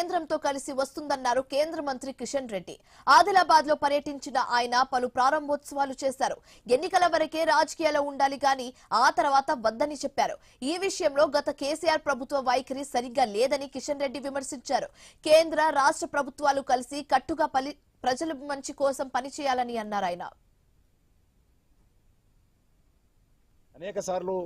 కేంద్రంతో కలిసి వస్తుందన్నారు కేంద్ర మంత్రి కిషన్ రెడ్డి. ఆదిలాబాద్ లో పర్యటించిన ఆయన పలు ప్రారంభోత్సవాలు చేశారు. ఎన్నికల వరకే రాజకీయాల్లో ఉండాలి గాని ఆ తర్వాత వద్దని చెప్పారు. ఈ విషయంలో గత కేసీఆర్ ప్రభుత్వ వైఖరి సరిగ్గా లేదని కిషన్ రెడ్డి విమర్శించారు. కేంద్ర రాష్ట్ర ప్రభుత్వాలు కలిసి కట్టుగా ప్రజల మంచి కోసం పనిచేయాలని అన్నారు ఆయన. అనేక సార్లు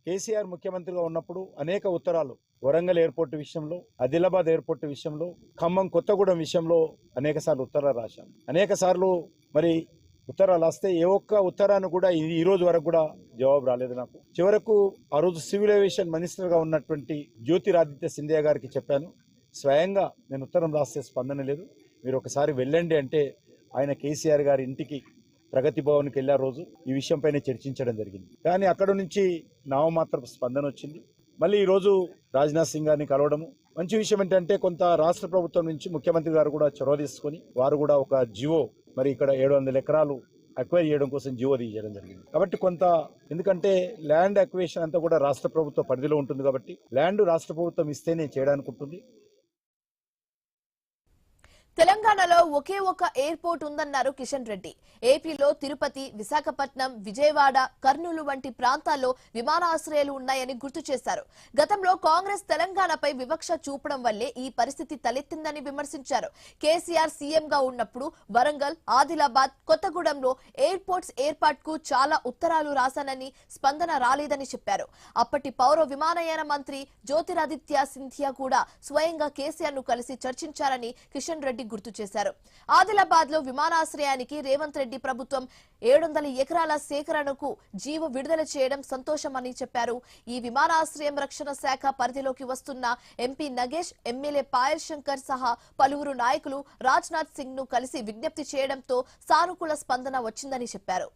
కేసీఆర్ ముఖ్యమంత్రిగా ఉన్నప్పుడు అనేక ఉత్తరాలు వరంగల్ ఎయిర్పోర్ట్ విషయంలో, ఆదిలాబాద్ ఎయిర్పోర్ట్ విషయంలో, ఖమ్మం కొత్తగూడెం విషయంలో అనేక సార్లు ఉత్తరాలు రాశాను. అనేక సార్లు మరి ఉత్తరాలు వస్తే ఏ ఒక్క ఉత్తరాన్ని కూడా ఈ రోజు వరకు కూడా జవాబు రాలేదు నాకు. చివరకు ఆ రోజు సివిల్ ఏవియేషన్ మినిస్టర్గా ఉన్నటువంటి జ్యోతిరాదిత్య సింధియా గారికి చెప్పాను, స్వయంగా నేను ఉత్తరం రాస్తే స్పందన లేదు, మీరు ఒకసారి వెళ్ళండి అంటే ఆయన కేసీఆర్ గారి ఇంటికి ప్రగతి భవన్కి వెళ్ళే రోజు ఈ విషయంపైనే చర్చించడం జరిగింది. కానీ అక్కడ నుంచి నామమాత్రపు స్పందన వచ్చింది. మళ్ళీ ఈరోజు రాజ్నాథ్ సింగ్ గారిని కలవడము మంచి విషయం. ఏంటంటే కొంత రాష్ట్ర ప్రభుత్వం నుంచి ముఖ్యమంత్రి గారు కూడా చొరవ తీసుకొని వారు కూడా ఒక జివో మరి ఇక్కడ 700 ఎకరాలు అక్వైర్ చేయడం కోసం జివో తీయడం జరిగింది. కాబట్టి కొంత ఎందుకంటే ల్యాండ్ అక్వేషన్ అంతా కూడా రాష్ట్ర ప్రభుత్వ పరిధిలో ఉంటుంది కాబట్టి ల్యాండ్ రాష్ట్ర ప్రభుత్వం ఇస్తేనే చేయడానికి ఉంటుంది. తెలంగాణలో ఒకే ఒక ఎయిర్పోర్ట్ ఉందన్నారు కిషన్ రెడ్డి. ఏపీలో తిరుపతి, విశాఖపట్నం, విజయవాడ, కర్నూలు వంటి ప్రాంతాల్లో విమానాశ్రయాలు ఉన్నాయని గుర్తు చేశారు. గతంలో కాంగ్రెస్ తెలంగాణపై వివక్ష చూపడం వల్లే ఈ పరిస్థితి తలెత్తిందని విమర్శించారు. కేసీఆర్ సీఎంగా ఉన్నప్పుడు వరంగల్, ఆదిలాబాద్, కొత్తగూడెంలో ఎయిర్పోర్ట్స్ ఏర్పాటుకు చాలా ఉత్తరాలు రాశానని స్పందన రాలేదని చెప్పారు. అప్పటి పౌర విమానయాన మంత్రి జ్యోతిరాదిత్య సింధియా కూడా స్వయంగా కేసీఆర్ ను కలిసి చర్చించారని కిషన్ రెడ్డి గుర్తు చేశారు. ఆదిలాబాద్ లో విమానాశ్రయానికి రేవంత్ రెడ్డి ప్రభుత్వం 700 ఎకరాల సేకరణకు జీవో విడుదల చేయడం సంతోషమని చెప్పారు. ఈ విమానాశ్రయం రక్షణ శాఖ పరిధిలోకి వస్తున్న ఎంపీ నగేష్, ఎమ్మెల్యే పాయల్ శంకర్ సహా పలువురు నాయకులు రాజ్నాథ్ సింగ్ ను కలిసి విజ్ఞప్తి చేయడంతో సానుకూల స్పందన వచ్చిందని చెప్పారు.